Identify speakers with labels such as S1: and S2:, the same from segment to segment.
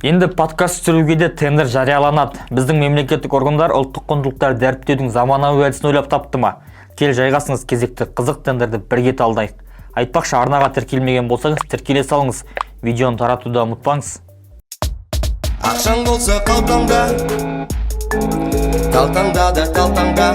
S1: Енді подкаст түсіруге де тендер жарияланады. Біздің мемлекеттік органдар ұлттық құндылықтарды дәріптеудің заманауи әдісін ойлап тапты ма? Кел жайғасыңыз, кезекті қызық тендерді бірге талдайық. Айтпақшы, арнаға тіркелмеген болсаңыз, тіркеле салыңыз. Видеоны таратуды ұмытпаңыз.
S2: Ақшаң болса қалтаңда, қалтаңда да қалтаңда.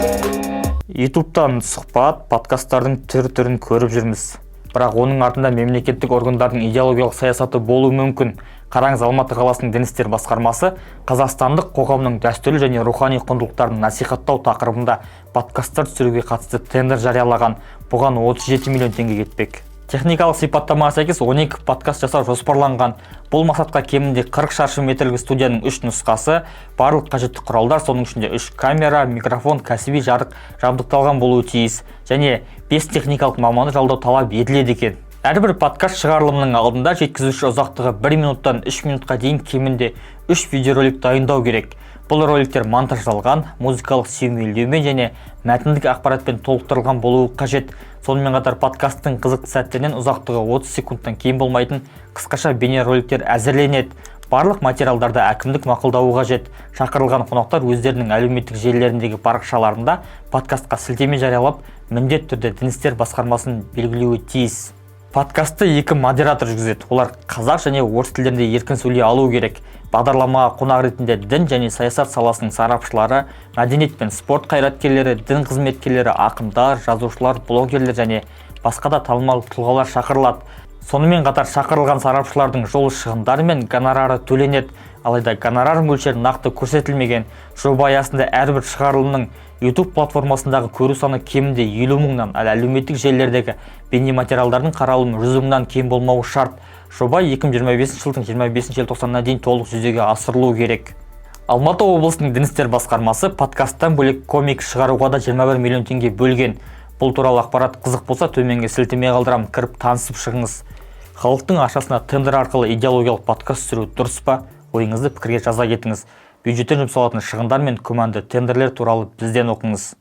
S1: ютубтан сұхбат, подкасттардың түрін көріп жүрміз. Бірақ оның артында мемлекеттік органдардың идеологиялық саясаты болуы мүмкін. Қараңыз, Алматы қаласының дін істер басқармасы қазақстандық қоғамның дәстүрлі және рухани құндылықтарын насихаттау тақырыбында подкасттар түсіруге қатысты тендер жариялаған. Бұған 37 миллион теңге кетпек. Техникалық сипаттамаға сәйкес 12 подкаст жасау жоспарланған. Бұл мақсатқа кемінде 40 шаршы метрлік студияның 3 нұсқасы, барлық қажетті құралдар, соның ішінде 3 камера, микрофон, кәсіби жарық жабдықталған болуы тиіс, және 5 техникалық маманды жалдау талап етіледі екен. Әрбір подкаст шығарылымының алдында жеткізуші ұзақтығы 1 минуттан 3 минутқа дейін кемінде 3 видеоролик дайындау керек. Бұл роликтер монтаждалған, музыкалық сүйемелдеумен және мәтіндік ақпаратпен толықтырылған болуы қажет. Сонымен қатар подкасттың қызықты сәттерінен ұзақтығы 30 секундтан кейін болмайтын қысқаша бейнероликтер әзірленеді. Барлық материалдарды әкімдік мақұлдауы қажет. Шақырылған қонақтар өздерінің әлеуметтік желілеріндегі парақшаларында подкастқа сілтеме жариялап, міндетті түрде дін істер басқармасын белгілеуі тиіс. Подкастты 2 модератор жүргізеді. Олар қазақ және орыс тілдерінде еркін сөйлей алу керек. Бағдарламаға қонақ ретінде дін және саясат саласының сарапшылары, мәдениет пен спорт қайраткерлері, дін қызметкерлері, ақындар, жазушылар, блогерлер және басқа да танымал тұлғалар шақырылады. Сонымен қатар шақырылған сарапшылардың жол шығындары мен гонорары төленеді. Алайда гонорар мөлшері нақты көрсетілмеген. Жоба аясында әрбір шығарылымның YouTube платформасындағы көру саны кемінде 50 мыңнан, ал әлеуметтік желілердегі бейнематериалдардың қаралымы 100 мыңнан кем болмауы шарт. Жоба 2025 жылдың 25 желтоқсанына дейін толық жүзеге асырылуы керек. Алматы облысының дін істер басқармасы подкасттан бөлек комик шығаруға да 21 миллион теңге бөлген. Бұл туралы ақпарат қызық болса, төменге сілтеме қалдырам, кіріп танысып шығыңыз. Халықтың ақшасына тендер арқылы идеологиялық подкаст түсіру дұрыс па? Ойыңызды пікірге жаза кетіңіз. Бюджеттен жұмсалатын шығындар мен күмәнді тендерлер туралы бізден оқыңыз.